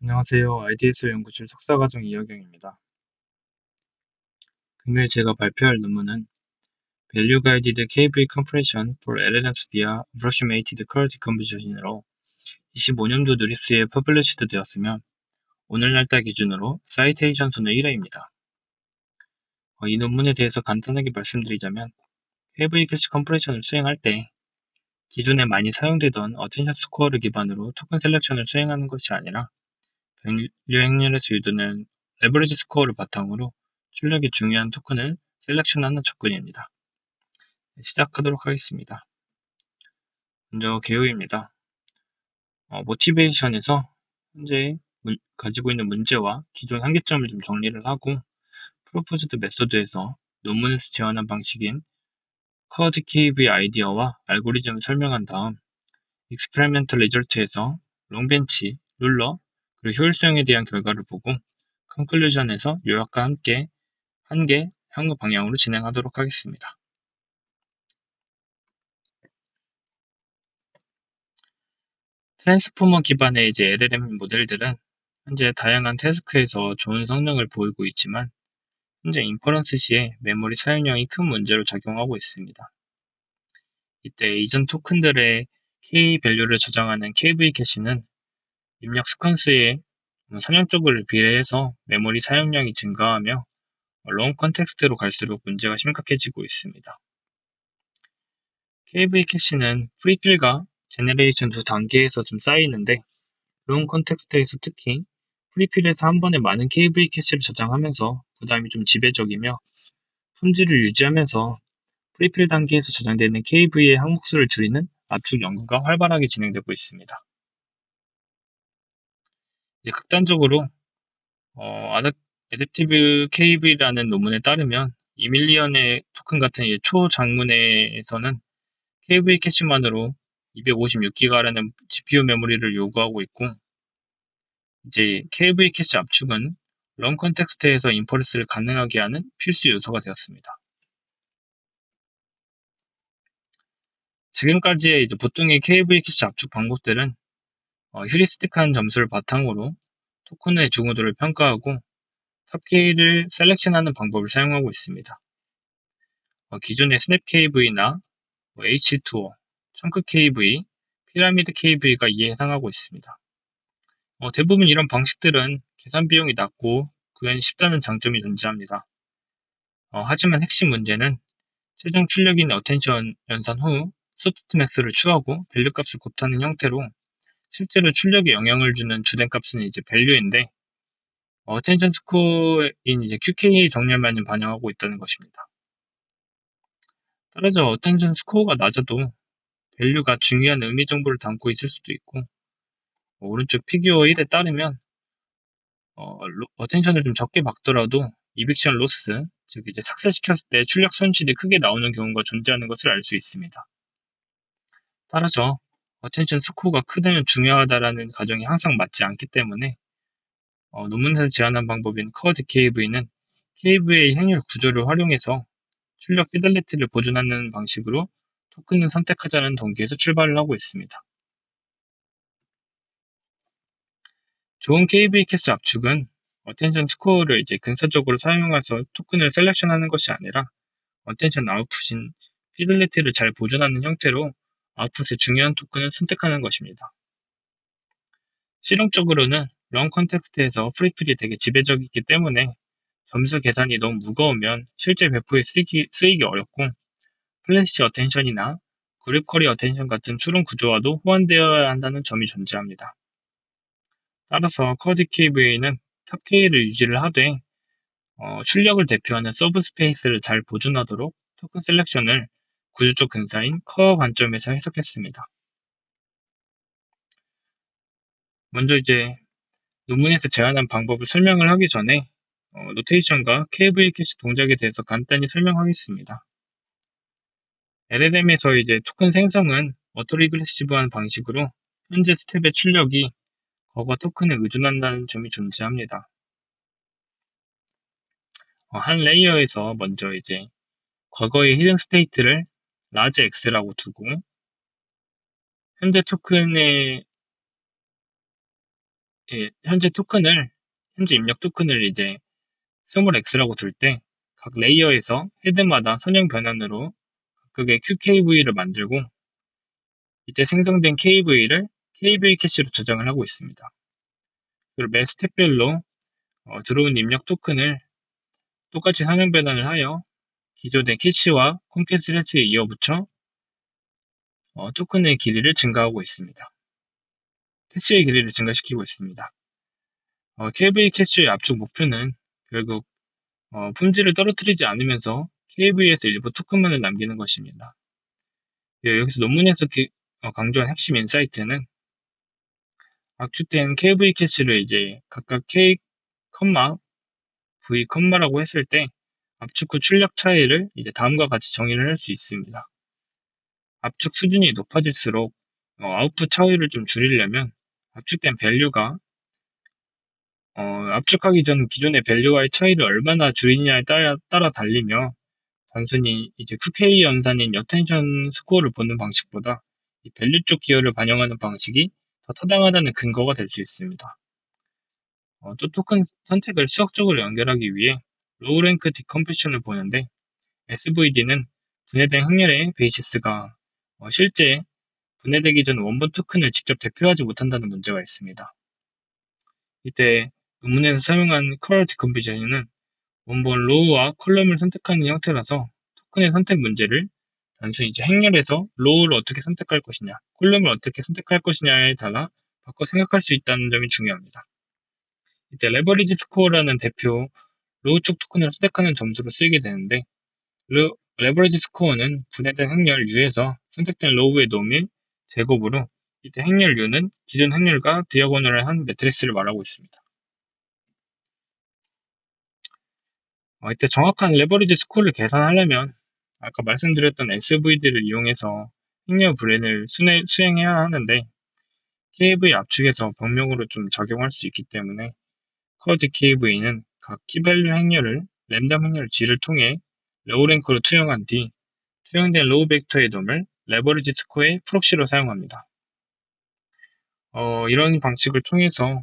안녕하세요. IDS 연구실 석사과정 이혁영입니다. 금요일 제가 발표할 논문은 Value Guided KV Compression for LLMs via Approximated Color Decomposition으로 25년도 누립수에 퍼블리시드 되었으며 오늘날짜 기준으로 사이테이션 수는 1회입니다. 이 논문에 대해서 간단하게 말씀드리자면 KV 캐시 컴프레션을 수행할 때 기존에 많이 사용되던 어텐션 스코어를 기반으로 토큰 셀렉션을 수행하는 것이 아니라 밸류 행렬에서 유도는 에버리지 스코어를 바탕으로 출력이 중요한 토큰을 셀렉션하는 접근입니다. 시작하도록 하겠습니다. 먼저 개요입니다. 모티베이션에서 현재 가지고 있는 문제와 기존 한계점을 좀 정리를 하고 프로포즈드 메소드에서 논문에서 제안한 방식인 쿼드 KV 아이디어와 알고리즘을 설명한 다음 익스페리멘털 리절트에서 롱벤치, 룰러, 그리고 효율성에 대한 결과를 보고 컨클루전에서 요약과 함께 한계, 향후 방향으로 진행하도록 하겠습니다. 트랜스포머 기반의 LLM 모델들은 현재 다양한 태스크에서 좋은 성능을 보이고 있지만 현재 인퍼런스 시에 메모리 사용량이 큰 문제로 작용하고 있습니다. 이때 이전 토큰들의 K-밸류를 저장하는 KV 캐시는 입력 스퀀스의 선형적으로 비례해서 메모리 사용량이 증가하며 롱 컨텍스트로 갈수록 문제가 심각해지고 있습니다. KV 캐시는 프리필과 제너레이션 두 단계에서 좀 쌓이는데 롱 컨텍스트에서 특히 프리필에서 한 번에 많은 KV 캐시를 저장하면서 부담이 좀 지배적이며 품질을 유지하면서 프리필 단계에서 저장되는 KV의 항목수를 줄이는 압축 연구가 활발하게 진행되고 있습니다. 극단적으로 애댑티브 KV라는 논문에 따르면 이밀리언의 토큰 같은 초장문회에서는 KV 캐시만으로 256기가라는 GPU 메모리를 요구하고 있고 KV 캐시 압축은 런 컨텍스트에서 인퍼런스를 가능하게 하는 필수 요소가 되었습니다. 지금까지의 보통의 KV 캐시 압축 방법들은 휴리스틱한 점수를 바탕으로 토큰의 중후도를 평가하고 탑K를 셀렉션하는 방법을 사용하고 있습니다. 기존의 스냅 KV나 H2O, 청크 KV, 피라미드 KV가 이에 해당하고 있습니다. 대부분 이런 방식들은 계산 비용이 낮고 구현이 쉽다는 장점이 존재합니다. 하지만 핵심 문제는 최종 출력인 어텐션 연산 후 소프트맥스를 추하고 밸류 값을 곱하는 형태로 실제로 출력에 영향을 주는 주된 값은 밸류인데 어텐션 스코어인 QK 정렬만을 반영하고 있다는 것입니다. 따라서 어텐션 스코어가 낮아도 밸류가 중요한 의미 정보를 담고 있을 수도 있고 오른쪽 피규어 1에 따르면 어텐션을 좀 적게 받더라도 이빅션 로스, 즉 삭제시켰을 때 출력 손실이 크게 나오는 경우가 존재하는 것을 알 수 있습니다. 따라서 어텐션 스코어가 크다면 중요하다라는 가정이 항상 맞지 않기 때문에 논문에서 제안한 방법인 쿼드 KV는 KV의 행률 구조를 활용해서 출력 피델리티를 보존하는 방식으로 토큰을 선택하자는 동기에서 출발을 하고 있습니다. 좋은 KV 캐시 압축은 어텐션 스코어를 근사적으로 사용해서 토큰을 셀렉션하는 것이 아니라 어텐션 아웃풋인 피델리티를 잘 보존하는 형태로 아웃풋의 중요한 토큰을 선택하는 것입니다. 실용적으로는 런 컨텍스트에서 프리필이 되게 지배적이기 때문에 점수 계산이 너무 무거우면 실제 배포에 쓰이기 어렵고 플래시 어텐션이나 그룹 쿼리 어텐션 같은 추론 구조와도 호환되어야 한다는 점이 존재합니다. 따라서 쿼드 KV는 탑 K를 유지를 하되 출력을 대표하는 서브 스페이스를 잘 보존하도록 토큰 셀렉션을 구조적 근사인 커어 관점에서 해석했습니다. 먼저 논문에서 제안한 방법을 설명을 하기 전에 노테이션과 KV 캐시 동작에 대해서 간단히 설명하겠습니다. LLM에서 토큰 생성은 어토리그레시브한 방식으로 현재 스텝의 출력이 과거 토큰에 의존한다는 점이 존재합니다. 한 레이어에서 먼저 과거의 히든 스테이트를 라지 X라고 두고 현재 토큰의 예, 현재 입력 토큰을 이제 스몰 x라고 둘 때 각 레이어에서 헤드마다 선형 변환으로 각각의 QKV를 만들고 이때 생성된 KV를 KV 캐시로 저장을 하고 있습니다. 그리고 매 스텝별로 들어온 입력 토큰을 똑같이 선형 변환을 하여 기존의 캐시와 콘캐슬해트에 이어붙여 토큰의 길이를 증가하고 있습니다. 캐시의 길이를 증가시키고 있습니다. KV 캐시의 압축 목표는 결국 품질을 떨어뜨리지 않으면서 KV에서 일부 토큰만을 남기는 것입니다. 여기서 논문에서 강조한 핵심 인사이트는 압축된 KV 캐시를 이제 각각 K, V, 라고 했을 때 압축 후 출력 차이를 이제 다음과 같이 정의를 할 수 있습니다. 압축 수준이 높아질수록 아웃풋 차이를 좀 줄이려면 압축된 밸류가 압축하기 전 기존의 밸류와의 차이를 얼마나 줄이냐에 따라 달리며 단순히 이제 QK 연산인 어텐션 스코어를 보는 방식보다 이 밸류 쪽 기여를 반영하는 방식이 더 타당하다는 근거가 될 수 있습니다. 또 토큰 선택을 수학적으로 연결하기 위해 로우 랭크 디컴프션을 보는데 SVD는 분해된 행렬의 베이시스가 실제 분해되기 전 원본 토큰을 직접 대표하지 못한다는 문제가 있습니다. 이때 논문에서 사용한 컬러 디컴포지션은 원본 로우와 컬럼을 선택하는 형태라서 토큰의 선택 문제를 단순히 이제 행렬에서 로우를 어떻게 선택할 것이냐, 컬럼을 어떻게 선택할 것이냐에 따라 바꿔 생각할 수 있다는 점이 중요합니다. 이때 레버리지 스코어라는 대표 로우 쪽 토큰을 선택하는 점수로 쓰이게 되는데 레버리지 스코어는 분해된 행렬 U에서 선택된 로우의 놈의 제곱으로 이때 행렬 U는 기존 행렬과 디어고널한 매트릭스를 말하고 있습니다. 이때 정확한 레버리지 스코어를 계산하려면 아까 말씀드렸던 SVD를 이용해서 행렬 불행을 수행해야 하는데 KV 압축에서 병명으로 좀 적용할 수 있기 때문에 커드 KV는 각 키밸류 행렬을 랜덤 행렬 G를 통해 로우 랭크로 투영한 뒤 투영된 로우 벡터의 놈을 레버리지 스코어의 프록시로 사용합니다. 이런 방식을 통해서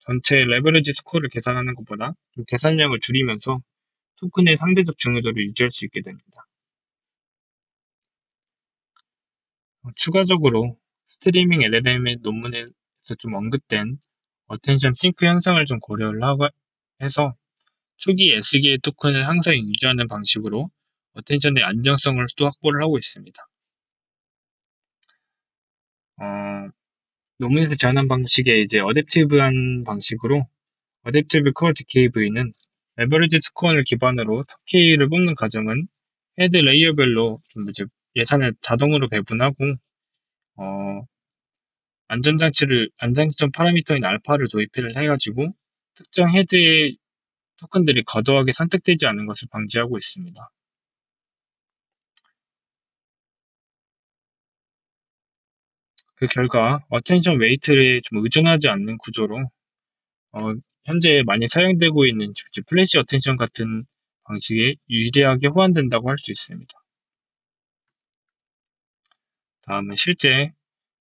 전체 레버리지 스코어를 계산하는 것보다 좀 계산량을 줄이면서 토큰의 상대적 중요도를 유지할 수 있게 됩니다. 추가적으로 스트리밍 LLM의 논문에서 좀 언급된 어텐션 싱크 현상을 좀 고려를 해서 초기 S기의 토큰을 항상 유지하는 방식으로 어텐션의 안정성을 또 확보를 하고 있습니다. 논문에서 제안한 방식의 이제 어댑티브한 방식으로 어댑티브 퀄리티 KV는 에버리지 스코어를 기반으로 탑 K를 뽑는 과정은 헤드 레이어별로 좀 이제 예산을 자동으로 배분하고 안전장점 파라미터인 알파를 도입을 해가지고 특정 헤드의 토큰들이 과도하게 선택되지 않는 것을 방지하고 있습니다. 그 결과 어텐션 웨이트에 좀 의존하지 않는 구조로 현재 많이 사용되고 있는 플래시 어텐션 같은 방식에 유리하게 호환된다고 할 수 있습니다. 다음은 실제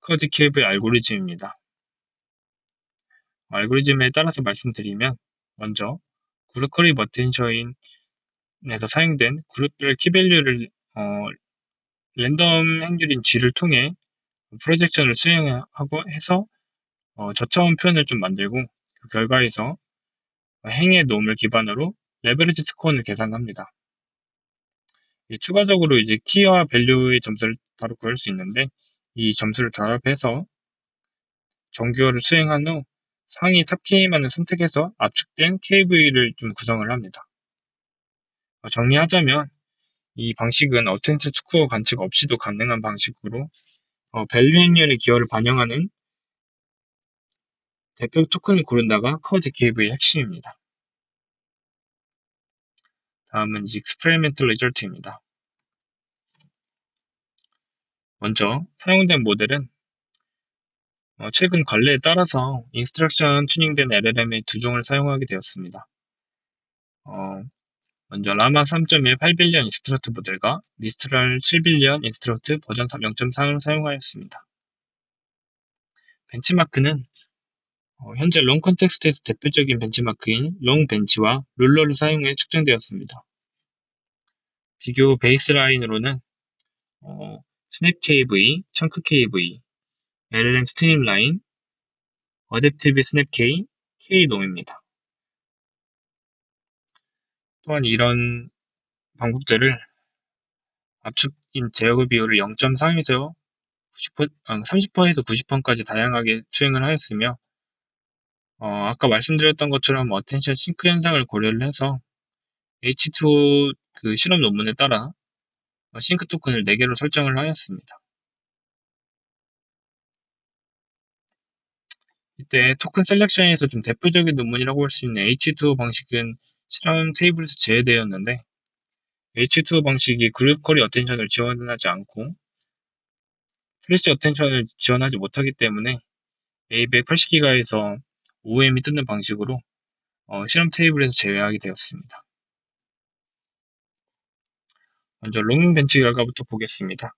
커드 큐브의 알고리즘입니다. 알고리즘에 따라서 말씀드리면 먼저 그룹 커립 어텐션에서 사용된 그룹별 키밸류를 랜덤 행률인 G를 통해 프로젝션을 수행하고 해서 저차원 표현을 좀 만들고 그 결과에서 행의 놈을 기반으로 레버리지 스코어를 계산합니다. 추가적으로 이제 키와 밸류의 점수를 바로 구할 수 있는데 이 점수를 결합해서 정규어를 수행한 후 상위 탑 K만을 선택해서 압축된 KV를 좀 구성을 합니다. 정리하자면 이 방식은 어텐션 스코어 관측 없이도 가능한 방식으로 밸류 행렬의 기여를 반영하는 대표 토큰을 고른다가 커드 KV의 핵심입니다. 다음은 이제 experimental result입니다. 먼저 사용된 모델은 최근 관례에 따라서 인스트럭션 튜닝된 LLM의 두 종을 사용하게 되었습니다. 먼저 라마 3.1 8빌리언 인스트럭트 모델과 미스트랄 7빌리언 인스트럭트 버전 0.3을 사용하였습니다. 벤치마크는 현재 롱 컨텍스트에서 대표적인 벤치마크인 롱 벤치와 룰러를 사용해 측정되었습니다. 비교 베이스라인으로는 스냅 KV, 청크 KV, LLM 스트림라인, 어댑티브 스냅 K, K놈입니다. 또한 이런 방법들을 압축인 제어 비율을 0.3에서 30%에서 90%까지 다양하게 수행을 하였으며, 아까 말씀드렸던 것처럼 어텐션 싱크 현상을 고려를 해서 H2 그 실험 논문에 따라 싱크 토큰을 4개로 설정을 하였습니다. 이때 토큰 셀렉션에서 좀 대표적인 논문이라고 할 수 있는 H2 방식은 실험 테이블에서 제외되었는데, H2 방식이 그룹 쿼리 어텐션을 지원하지 않고 플래시 어텐션을 지원하지 못하기 때문에 A180기가에서 OM이 뜨는 방식으로 실험 테이블에서 제외하게 되었습니다. 먼저 롱 벤치 결과부터 보겠습니다.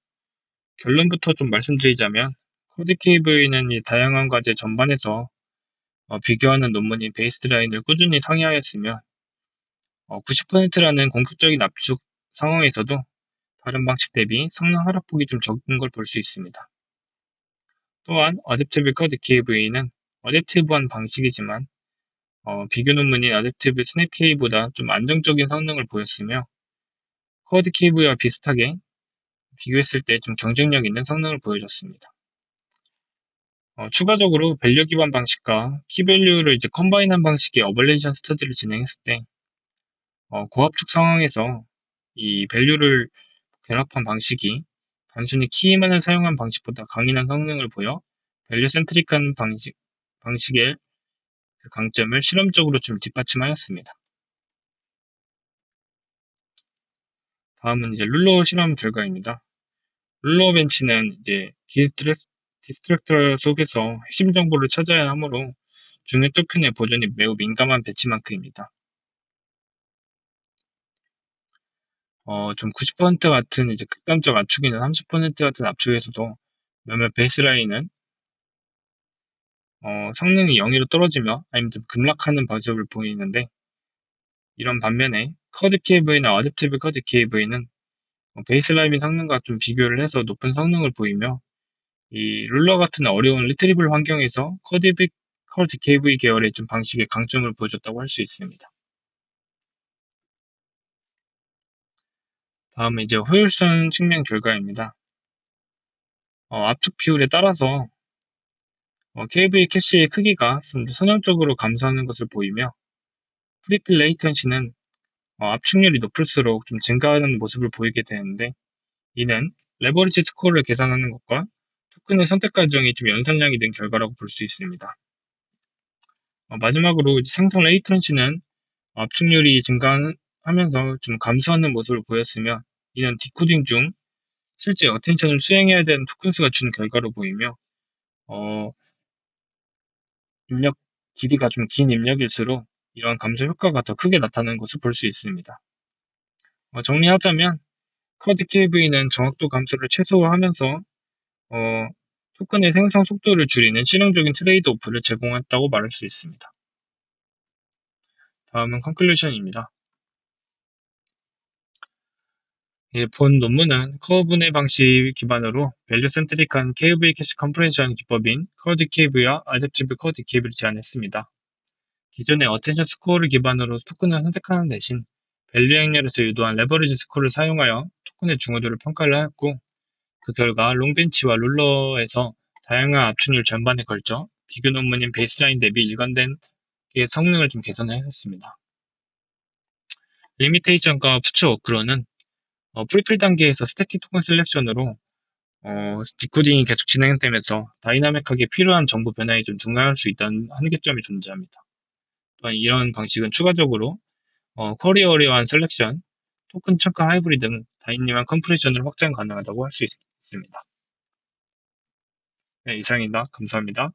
결론부터 좀 말씀드리자면 코드KV는 이 다양한 과제 전반에서 비교하는 논문인 베이스라인을 꾸준히 상회하였으며 90%라는 공격적인 압축 상황에서도 다른 방식 대비 성능 하락폭이 좀 적은 걸 볼 수 있습니다. 또한 어댑티브 커드 KV는 어댑티브한 방식이지만 비교 논문인 어댑티브 스냅 K보다 좀 안정적인 성능을 보였으며 쿼드 KV와 비슷하게 비교했을 때 좀 경쟁력 있는 성능을 보여줬습니다. 추가적으로 밸류 기반 방식과 키밸류를 이제 컴바인한 방식의 어벌레이션 스터디를 진행했을 때 고압축 상황에서 이 밸류를 결합한 방식이 단순히 키만을 사용한 방식보다 강인한 성능을 보여 밸류 센트릭한 방식의 그 강점을 실험적으로 좀 뒷받침하였습니다. 다음은 이제 룰러 실험 결과입니다. 룰러 벤치는 이제 디스트럭터 속에서 핵심 정보를 찾아야 하므로 중요 토큰의 보존이 매우 민감한 벤치마크입니다. 좀 90% 같은 이제 극단적 압축이나 30% 같은 압축에서도 몇몇 베이스라인은 성능이 0으로 떨어지며 아니면 좀 급락하는 모습을 보이는데, 이런 반면에 커드 KV나 어댑티브 커드 KV는 베이스라인 성능과 좀 비교를 해서 높은 성능을 보이며, 이 룰러 같은 어려운 리트리블 환경에서 커드 KV 계열의 좀 방식의 강점을 보여줬다고 할 수 있습니다. 다음은 이제 효율성 측면 결과입니다. 압축 비율에 따라서 KV 캐시의 크기가 좀 선형적으로 감소하는 것을 보이며, 프리필 레이턴시는 압축률이 높을수록 좀 증가하는 모습을 보이게 되는데, 이는 레버리지 스코어를 계산하는 것과 토큰의 선택 과정이 좀 연산량이 된 결과라고 볼 수 있습니다. 마지막으로 생성 레이턴시는 압축률이 증가하면서 좀 감소하는 모습을 보였으며, 이는 디코딩 중 실제 어텐션을 수행해야 되는 토큰 수가 준 결과로 보이며, 입력 길이가 좀 긴 입력일수록 이러한 감소 효과가 더 크게 나타나는 것을 볼 수 있습니다. 정리하자면 쿼드 KV는 정확도 감소를 최소화하면서 토큰의 생성 속도를 줄이는 실용적인 트레이드 오프를 제공했다고 말할 수 있습니다. 다음은 컨클루션입니다. 본 논문은 커브 분해 방식 기반으로 밸류 센트릭한 KV 캐시 컴프레션 기법인 쿼드 KV와 어댑티브 쿼드 KV를 제안했습니다. 기존의 어텐션 스코어를 기반으로 토큰을 선택하는 대신 밸류 행렬에서 유도한 레버리지 스코어를 사용하여 토큰의 중요도를 평가를 하였고, 그 결과 롱벤치와 룰러에서 다양한 압축률 전반에 걸쳐 비교 논문인 베이스라인 대비 일관된 성능을 좀 개선하였습니다. 리미테이션과 퓨처 워크로는 프리필 단계에서 스태틱 토큰 셀렉션으로 디코딩이 계속 진행되면서 다이나믹하게 필요한 정보 변화에 좀 둔감할 수 있다는 한계점이 존재합니다. 또한 이런 방식은 추가적으로 쿼리 어레이한 셀렉션, 토큰 척과 하이브리드 등 다이내믹한 컴프레션을 확장 가능하다고 할 수 있습니다. 네, 이상입니다. 감사합니다.